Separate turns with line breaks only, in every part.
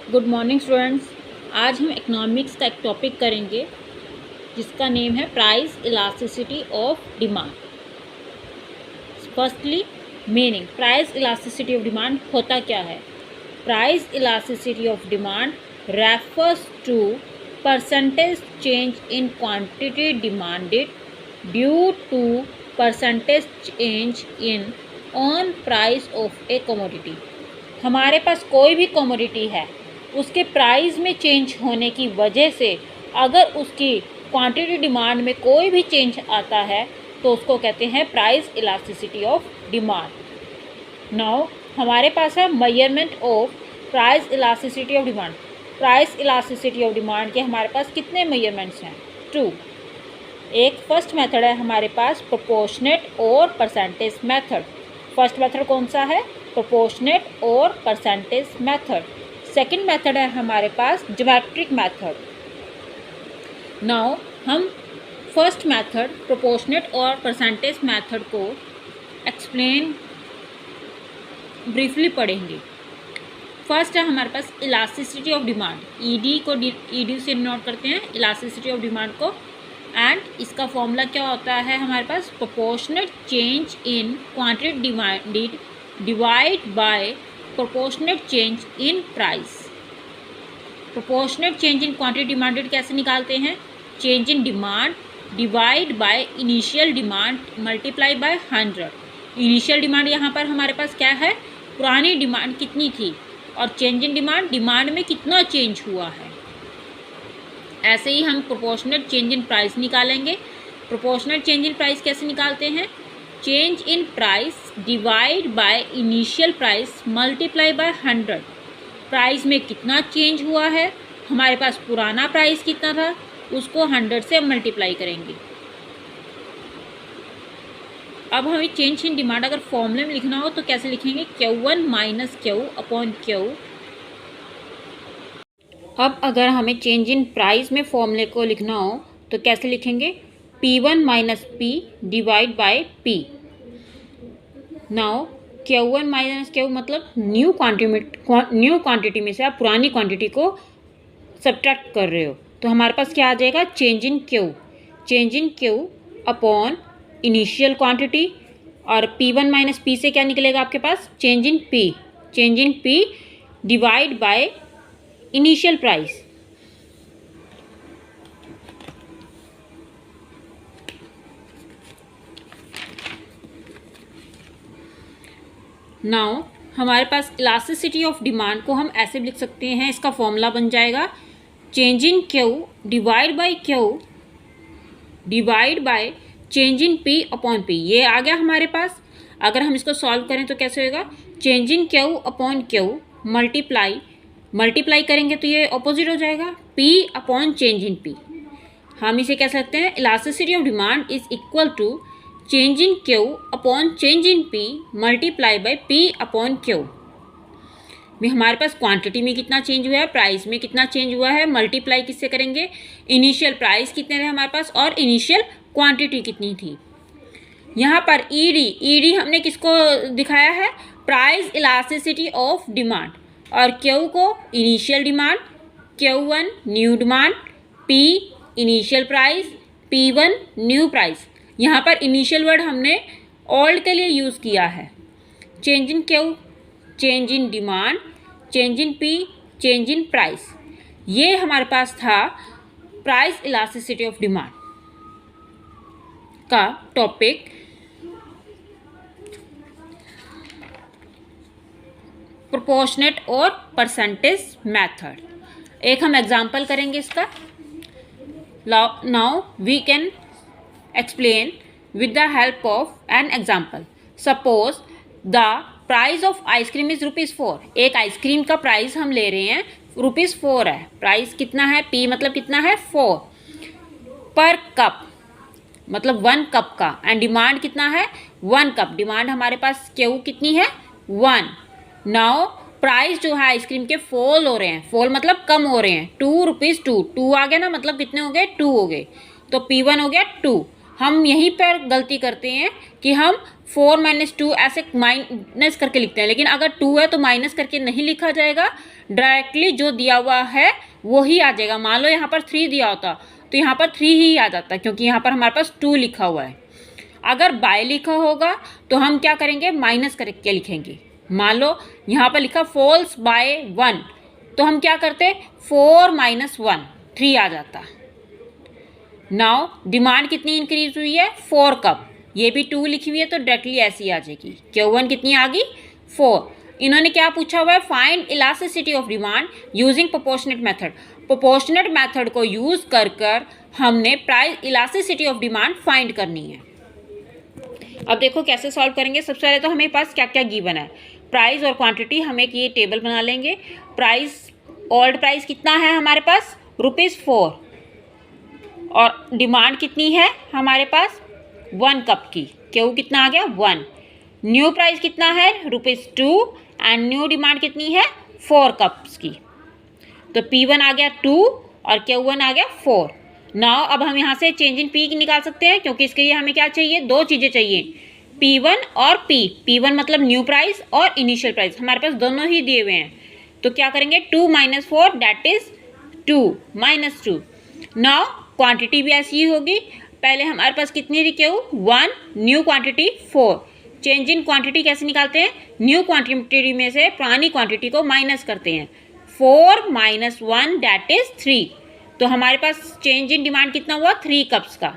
Good morning students. आज हम economics का एक टॉपिक करेंगे जिसका नेम है price elasticity of demand. Firstly meaning, price elasticity of demand होता क्या है? Price elasticity of demand refers to percentage change in quantity demanded due to percentage change in on price of a commodity. हमारे पास कोई भी commodity है, उसके price में चेंज होने की वजह से अगर उसकी क्वांटिटी डिमांड में कोई भी चेंज आता है तो उसको कहते हैं price elasticity of demand. Now हमारे पास है measurement of price elasticity of demand. Price elasticity of demand के हमारे पास कितने मेजरमेंट्स हैं? 2। एक फर्स्ट मेथड है हमारे पास प्रोपोर्शनेट और परसेंटेज मेथड। फर्स्ट मेथड कौन सा है? प्रोपोर्शनेट और परसेंटेज मेथड। सेकंड मेथड है हमारे पास ज्योमेट्रिक मेथड। नाउ हम फर्स्ट मेथड प्रोपोर्शनेट और परसेंटेज मेथड को एक्सप्लेन ब्रीफली पढ़ेंगे। फर्स्ट है हमारे पास इलास्टिसिटी ऑफ डिमांड। ईडी को ईडी से नोट करते हैं इलास्टिसिटी ऑफ डिमांड को, एंड इसका फॉर्मूला क्या होता है हमारे पास? Proportionate change in quantity demanded divide by proportionate change in price. Proportionate change in quantity demanded कैसे निकालते हैं? Change in demand divide by initial demand multiply by 100। Initial demand यहाँ पर हमारे पास क्या है? पुरानी डिमांड कितनी थी, और चेंज इन डिमांड, डिमांड में कितना चेंज हुआ है। ऐसे ही हम प्रोपोर्शनेट चेंज इन प्राइस निकालेंगे। प्रोपोर्शनेट चेंज इन प्राइस कैसे निकालते हैं? Change in price divide by initial price multiply by 100। Price में कितना चेंज हुआ है, हमारे पास पुराना प्राइस कितना था, उसको 100 से मल्टीप्लाई करेंगे। अब हमें चेंज इन डिमांड अगर फॉर्मूले में लिखना हो तो कैसे लिखेंगे? Q1 minus Q upon Q। अब अगर हमें चेंज इन प्राइस में फॉर्मूले को लिखना हो तो कैसे लिखेंगे? P1 minus P divide bye P। Now Q1 minus Q मतलब न्यू क्वांटिटी में से आप पुरानी क्वांटिटी को सब्ट्रैक्ट कर रहे हो, तो हमारे पास क्या आ जाएगा? Change in Q। Change in Q upon initial quantity, और P1 माइनस P से क्या निकलेगा आपके पास? Change in P। Change in P divide by initial price. Now हमारे पास इलास्टिसिटी ऑफ डिमांड को हम ऐसे भी लिख सकते हैं, इसका फॉर्मूला बन जाएगा change in Q divide by Q divide by change in P upon P। ये आ गया हमारे पास। अगर हम इसको सॉल्व करें तो कैसे होगा? Change in Q upon Q multiply करेंगे तो ये ऑपोजिट हो जाएगा, P upon change in P। हम इसे कह सकते हैं elasticity of demand is equal to change in Q upon change in P multiply by P upon Q। में हमारे पास क्वांटिटी में कितना चेंज हुआ है, प्राइस में कितना चेंज हुआ है, मल्टीप्लाई किससे करेंगे? इनिशियल प्राइस कितने रहे हमारे पास और इनिशियल क्वांटिटी कितनी थी। यहाँ पर ईडी हमने किसको दिखाया है? प्राइस इलास्टिसिटी ऑफ डिमांड, और Q को initial demand, Q1 new demand, P initial price, P1 new price. यहाँ पर इनिशियल वर्ड हमने ओल्ड के लिए यूज़ किया है। Change in Q, change in demand, change in P, change in price. ये हमारे पास था प्राइस इलास्टिसिटी ऑफ डिमांड का टॉपिक। प्रोपोर्शनेट और परसेंटेज मेथड। एक हम एग्जांपल करेंगे इसका। Now we can explain with the help of an example. Suppose the price of ice cream is ₹4। एक आइसक्रीम का प्राइस हम ले रहे हैं ₹4 है। प्राइस कितना है? P मतलब कितना है? 4 पर कप, मतलब 1 कप का, एंड डिमांड कितना है? 1 कप। डिमांड हमारे पास Q कितनी है? 1। नाउ प्राइस जो है आइसक्रीम के फॉल हो रहे हैं, फॉल मतलब कम हो रहे हैं, ₹2। 2 आ गया ना, मतलब कितने हो गए? 2 हो गए। तो P1 हो गया 2। हम यहीं पर गलती करते हैं कि हम 4 - 2 ऐसे माइनस करके लिखते हैं, लेकिन अगर 2 है तो माइनस करके नहीं लिखा जाएगा, डायरेक्टली जो दिया हुआ है वो ही आ जाएगा। मान लो यहाँ पर 3 दिया होता तो यहाँ पर 3 ही आ जाता, क्योंकि यहाँ पर हमारे पास 2 लिखा हुआ है। अगर बाय लिखा होगा तो हम क्या करेंगे, माइनस करके लिखेंगे। मान लो यहाँ पर लिखा फॉल्स बाय 1, तो हम क्या करते, 4 - 1 3 आ जाता। नाउ डिमांड कितनी इंक्रीज हुई है, 4 कप। ये भी 2 लिखी हुई है तो डायरेक्टली ऐसी आ जाएगी। Q1 कितनी आ गई, 4। इन्होंने क्या पूछा हुआ है, find elasticity of demand using proportionate method. Proportionate method को यूज कर हमने price elasticity of demand find करनी है। अब देखो कैसे सॉल्व करेंगे। सबसे पहले तो हमें पास क्या क्या गिवन है, प्राइस और क्वांटिटी। हम एक ये टेबल बना लेंगे। प्राइस, ओल्ड प्राइस कितना है हमारे पास, ₹4, और डिमांड कितनी है हमारे पास 1 कप की। क्यू कितना आ गया, 1। न्यू प्राइस कितना है, ₹2, एंड न्यू डिमांड कितनी है, 4 कप्स की। तो P1 आ गया 2 और Q1 आ गया 4। नाउ अब हम यहाँ से चेंज इन P निकाल सकते हैं, क्योंकि इसके लिए हमें क्या चाहिए, 2 चीज़ें चाहिए, P1 और P। P1 मतलब न्यू प्राइस और इनिशियल प्राइस, हमारे पास दोनों ही दिए हुए हैं। तो क्या करेंगे, 2 - 4 दैट इज 2 - 2। नाउ क्वांटिटी भी ऐसी ही होगी। पहले हमारे पास कितनी थी, Q 1, new quantity 4। Change in quantity कैसे निकालते हैं, न्यू क्वांटिटी में से पुरानी क्वांटिटी को माइनस करते हैं। 4 - 1 दैट इज 3। तो हमारे पास चेंज इन डिमांड कितना हुआ, 3 कप्स का।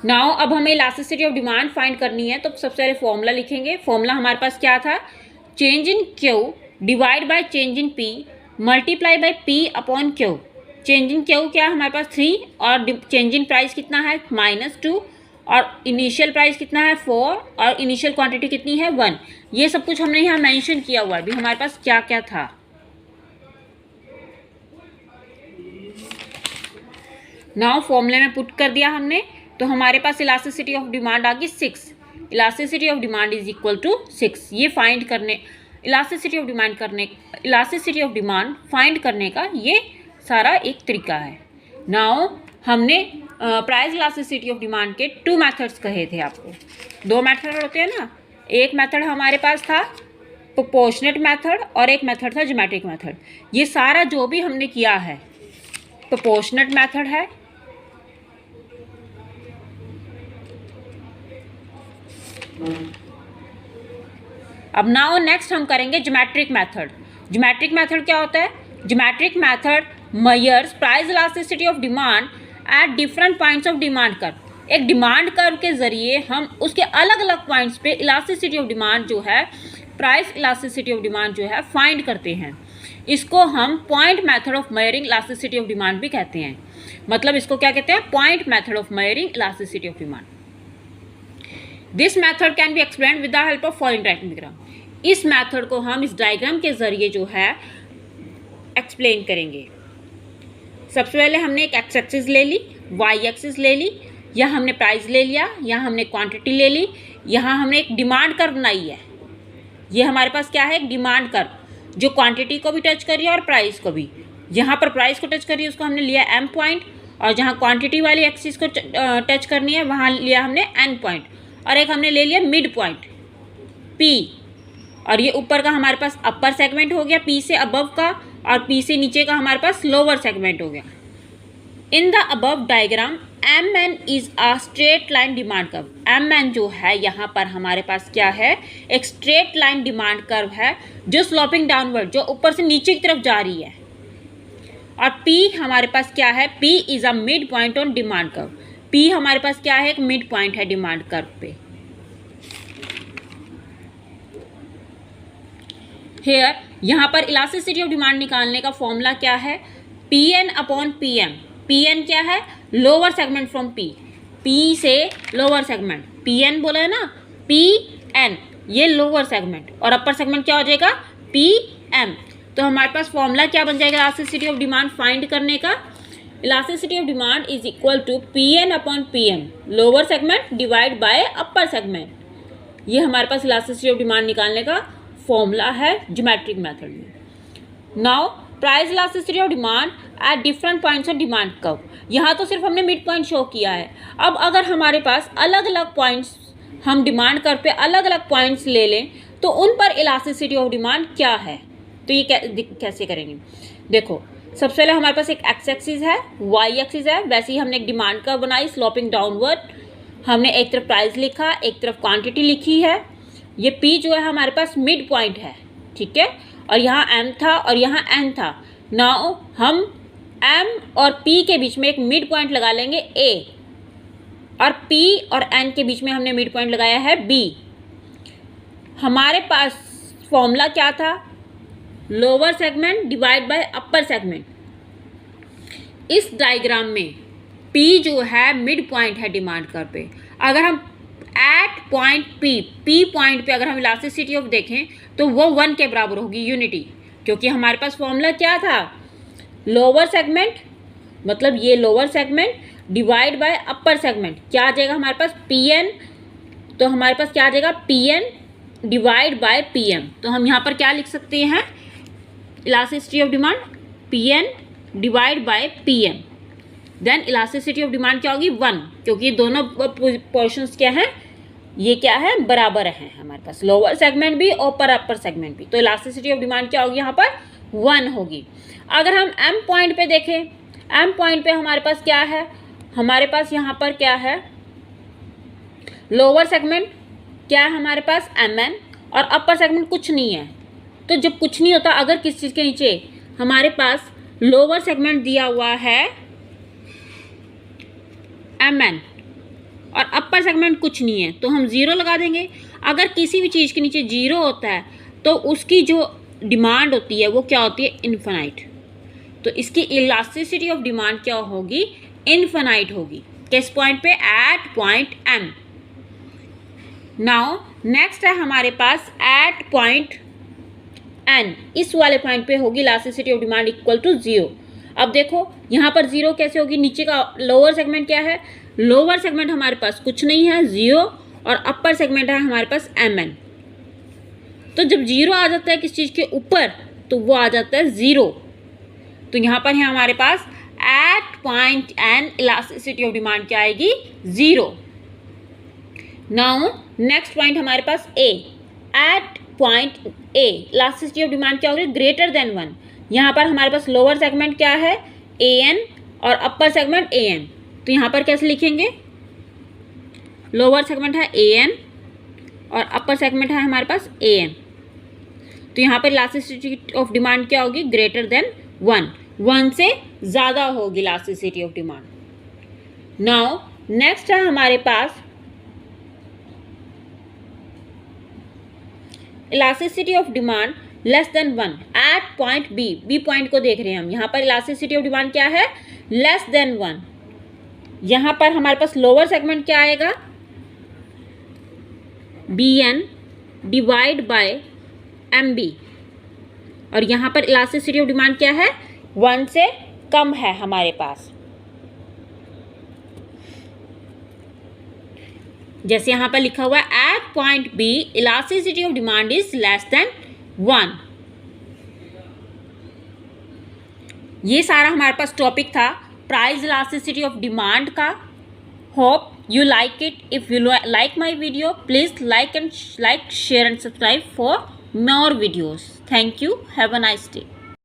नाउ अब हमें इलास्टिसिटी ऑफ डिमांड फाइंड करनी है, तो सबसे पहले फॉर्मूला लिखेंगे। फॉर्मूला हमारे पास क्या था, change in Q divide by change in P multiply by P upon Q. Change in Q क्या है हमारे पास 3, और चेंज इन प्राइस कितना है -2, और इनिशियल प्राइस कितना है 4, और इनिशियल क्वांटिटी कितनी है 1। ये सब कुछ हमने यहाँ मेंशन किया हुआ है अभी हमारे पास क्या क्या था। नाउ फॉर्मूले में पुट कर दिया हमने, तो हमारे पास इलास्टिसिटी ऑफ डिमांड आ गई 6। Elasticity of demand is equal to 6। ये फाइंड करने, इलास्टिसिटी ऑफ डिमांड फाइंड करने का ये सारा एक तरीका है। नाउ हमने प्राइस इलास्टिसिटी ऑफ डिमांड के 2 मेथड्स कहे थे आपको। 2 मेथड होते हैं ना, एक मेथड हमारे पास था प्रोपोर्शनेट मेथड और एक मेथड था ज्योमेट्रिक मेथड। ये सारा जो भी हमने किया है प्रोपोर्शनेट मेथड है, अब नाउ नेक्स्ट हम करेंगे ज्योमेट्रिक मेथड। ज्योमेट्रिक मेथड क्या होता है, geometric method measures price elasticity of demand at different points of demand curve. एक डिमांड कर्व के जरिए हम उसके अलग अलग पॉइंट्स पे इलास्टिसिटी ऑफ डिमांड जो है, प्राइस इलास्टिसिटी ऑफ डिमांड जो है फाइंड करते हैं। इसको हम point method of measuring elasticity of demand भी कहते हैं। मतलब इसको क्या कहते हैं, point method of measuring elasticity of demand. This method can be explained with the help of following diagram. इस मेथड को हम इस डायग्राम के जरिए जो है एक्सप्लेन करेंगे। सबसे पहले हमने एक एक्स एक्सिस ले ली, वाई एक्सिस ले ली, यहाँ हमने प्राइस ले लिया, यहाँ हमने क्वांटिटी ले ली, यहाँ हमने एक डिमांड कर्व बनाई है। ये हमारे पास क्या है, एक डिमांड कर्व जो क्वांटिटी को भी टच कर रही है और प्राइस को भी। यहाँ पर प्राइस को टच कर रही है उसको हमने लिया एम पॉइंट, और जहाँ क्वांटिटी वाली एक्सिस को टच करनी है वहाँ लिया हमने एन पॉइंट, और एक हमने ले लिया मिड पॉइंट पी। और ये ऊपर का हमारे पास अपर सेगमेंट हो गया पी से अबव का, और पी से नीचे का हमारे पास लोअर सेगमेंट हो गया। In the above diagram M N is a straight line demand curve. M N जो है यहाँ पर हमारे पास क्या है, एक स्ट्रेट लाइन डिमांड कर्व है जो स्लोपिंग डाउनवर्ड, जो ऊपर से नीचे की तरफ जा रही है। और पी हमारे पास क्या है, P is a mid point on demand curve. P हमारे पास क्या है, एक मिड पॉइंट है डिमांड कर्व पे। हेयर यहाँ पर इलास्टिसिटी ऑफ डिमांड निकालने का फॉर्मूला क्या है, P N upon P M. P N क्या है, lower segment from P, P से लोअर सेगमेंट, पी एन बोला है ना, पी एन ये लोअर सेगमेंट, और अपर सेगमेंट क्या हो जाएगा, पी एम। तो हमारे पास फॉर्मूला क्या बन जाएगा इलास्टिसिटी ऑफ डिमांड फाइंड करने का, elasticity of demand is equal to P N upon P M, lower segment divide by upper segment. ये हमारे पास इलास्टिसिटी ऑफ डिमांड निकालने का फॉर्मूला है ज्योमेट्रिक मेथड में। Now price elasticity of demand at different points on demand curve. यहाँ तो सिर्फ हमने मिड पॉइंट शो किया है। अब अगर हमारे पास अलग अलग पॉइंट्स, हम डिमांड कर्व पे अलग अलग पॉइंट्स ले लें तो उन पर इलास्टिसिटी ऑफ डिमांड क्या है, तो ये कैसे करेंगे। देखो, सबसे पहले हमारे पास एक एक्स एक्सिस है, वाई एक्सिस है, वैसे ही हमने एक डिमांड कर्व बनाई स्लोपिंग डाउनवर्ड। हमने एक तरफ प्राइस लिखा, एक तरफ क्वांटिटी लिखी है। ये पी जो है हमारे पास मिड पॉइंट है, ठीक है, और यहाँ एम था और यहाँ एन था। नाउ हम एम और पी के बीच में एक मिड पॉइंट लगा लेंगे ए, और पी और एन के बीच में हमने मिड पॉइंट लगाया है बी। हमारे पास फॉर्मूला क्या था, lower segment divide by upper segment. इस डायग्राम में पी जो है मिड पॉइंट है डिमांड कर्व पे। अगर हम एट पॉइंट पी पॉइंट पे अगर हम इलास्टिसिटी ऑफ देखें तो वो 1 के बराबर होगी, यूनिटी, क्योंकि हमारे पास फॉर्मूला क्या था, लोअर सेगमेंट, मतलब ये lower segment divide by upper segment. क्या आ जाएगा हमारे पास, पी एन, तो हमारे पास क्या आ जाएगा, P N divide by P M. तो हम यहाँ पर क्या लिख सकते हैं, elasticity of demand P N divide by P M. Then elasticity of demand क्या होगी, 1, क्योंकि दोनों पोर्शंस क्या हैं, ये क्या है, बराबर है हमारे पास, लोअर सेगमेंट भी और अपर सेगमेंट भी। तो इलास्टिसिटी ऑफ डिमांड क्या होगी, यहाँ पर 1 होगी। अगर हम एम पॉइंट पे देखें, एम पॉइंट पे हमारे पास क्या है, हमारे पास यहाँ पर क्या है, लोअर सेगमेंट क्या है हमारे पास, एम एन, और अपर सेगमेंट कुछ नहीं है। तो जब कुछ नहीं होता, अगर किस चीज़ के नीचे हमारे पास लोअर सेगमेंट दिया हुआ है एम एन और अपर सेगमेंट कुछ नहीं है, तो हम 0 लगा देंगे। अगर किसी भी चीज़ के नीचे 0 होता है तो उसकी जो डिमांड होती है वो क्या होती है, इन्फिनाइट। तो इसकी इलास्टिसिटी ऑफ डिमांड क्या होगी, इन्फिनाइट होगी। किस पॉइंट पे, at point M. Now next है हमारे पास एट पॉइंट एन, इस वाले पॉइंट पे होगी elasticity of demand equal to 0। अब देखो यहाँ पर 0 कैसे होगी, नीचे का लोअर सेगमेंट क्या है, लोअर सेगमेंट हमारे पास कुछ नहीं है 0, और अपर सेगमेंट है हमारे पास एम एन। तो जब 0 आ जाता है किस चीज़ के ऊपर, तो वो आ जाता है 0। तो यहाँ पर है हमारे पास at point N elasticity of demand क्या आएगी, 0। नाउ नेक्स्ट पॉइंट हमारे पास A, at point A elasticity of demand क्या होगी, ग्रेटर देन 1। यहाँ पर हमारे पास लोअर सेगमेंट क्या है, ए एन, और अपर सेगमेंट ए एन। तो यहाँ पर कैसे लिखेंगे, लोअर सेगमेंट है ए एन और अपर सेगमेंट है हमारे पास ए एन। तो यहाँ पर इलास्टिसिटी ऑफ डिमांड क्या होगी, ग्रेटर देन 1, 1 से ज़्यादा होगी elasticity of demand. Now next है हमारे पास elasticity of demand less than 1 at point B. B point को देख रहे हैं हम, यहाँ पर इलास्टिसिटी ऑफ डिमांड क्या है, लेस देन 1। यहाँ पर हमारे पास लोअर सेगमेंट क्या आएगा, B N divide by M B, और यहाँ पर इलास्टिसिटी ऑफ डिमांड क्या है, 1 से कम है हमारे पास। जैसे यहाँ पर लिखा हुआ है at point B elasticity of demand is less than 1। ये सारा हमारे पास टॉपिक था प्राइस इलास्टिसिटी ऑफ डिमांड का। Hope you like it. If you like my video, please like, share and subscribe for more videos. Thank you. Have a nice day.